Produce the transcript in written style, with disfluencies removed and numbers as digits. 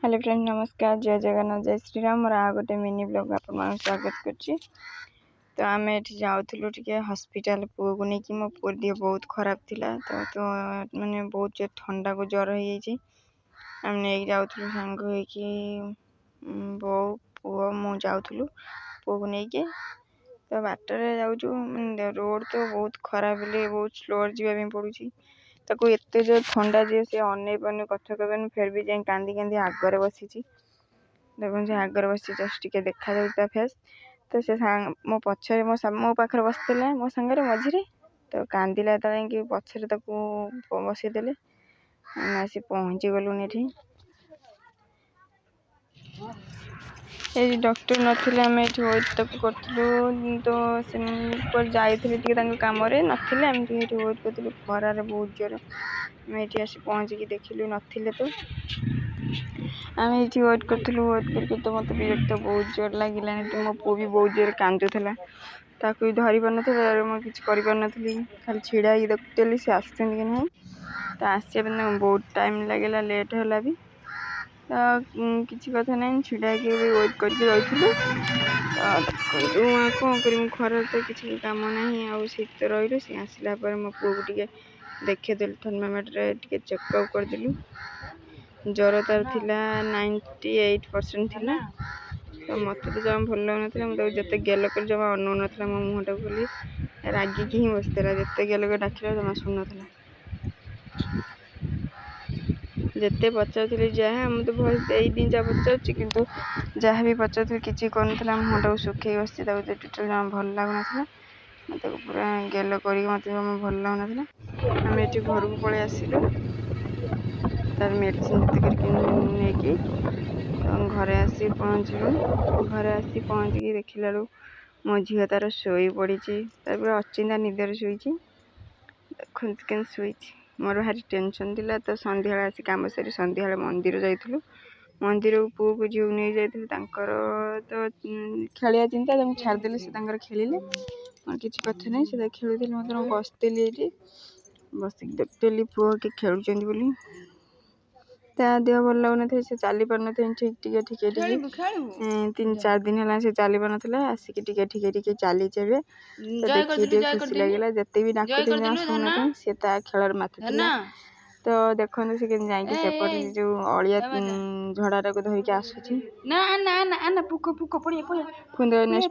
hello friend नमस्कार जय जगन्नाथ जय श्रीराम मोर आ गोटे मिनी ब्लॉग आप स्वागत कर तो आम ये जाऊँ टे हस्पिटाल पुआ को लेकिन मो पुअर दिए बहुत खराब थिला तो मैंने बहुत जो ठंडा को ज्वर हो आम नहीं जाऊँ सांग हो बो पुआ मु जाऊँ पुआ को लेकिन तो बाटर जाऊँ रोड तो बहुत खराब है बहुत स्लो जावाई पड़ुची ताको एत जो ठंडा जे से अने पने कथा कहबेन फिर भी जाए कांदी कांदी आगर बसी देखो से आगर बसी जस्ट टिके देखा जाता फेस तो से मो पछरे मो पाखरे बसते मो सांगे मझे तो कांदिला तो पछरे बसईदे आसी पहुँची गलुन ये डॉक्टर नथिले आम ये वेट तक करूँ तो जाइए कम नथिले आम वेट करूँ खरार बहुत जोर ये आसी पहुँचिकी देखिलु नथिले तो आम ये वेट करूँ तो मत विरक्त बहुत जोर लगे मो पु भी बहुत जोर कांदुला ताकू भी धरी पार मुझे किसी करी खाली छिड़ा देखुली सी आसुँच कि ना तो आसा बहुत टाइम लगे लेट है भी तो किसी कथा ना छिड़ा भी वेट करके रही कौन कर खरार तो किसी कम ना शीत रही सी आसला मो पु को देखेदेलु थर्मामीटर टे चेकअप करदेलु ज्वर तार थिला 98% थिला तो मत तो जमा भल लगुन मुझे जिते गेल कर जमा अनु ना मो मुहटा खोली रागिकी ही बसला जिते गेल कर डाक जमा शुणु जिते पचार जहाँ मुझे भल दे जहाँ पचार कि जहाँ भी पचार किसी कर मुहटा सुखे बस टोटल जमा भल लगुना मत पूरा गेल कर मत जमा भल लगुना आम ये घर को पलि आसिलु तार मेडिसिन नहीं घरे आसी पहुँचलु घरे आसी पहुँचिकी देखला मो झील तार शोई पड़ी तार अचिंता निदर शोई देखते शोई मोर भारी टेंशन थिला तो संध्या आसी कम सारी संध्या मंदिर जाइलु मंदिर को पु को झील नहीं जाइलु तो खेलिया चिंता छाड़देली से खेलिले मोर किसी कथा नहीं से खेलुले मतलब बसती ये बसिक देखते पुआ के खेलुं ता देह भल लगुन से चली पार न ठीक टिके 3-4 दिन है से चली पार ना आसिक टिके टिके चली तो देखिए खुशी लगे जिते भी डाक शुणुना सी खेल माथि तो देखो से जापट जो अलिया झड़ा को धरिकी आसूची ना ना ना पुक पुक पुणी नेक्स्ट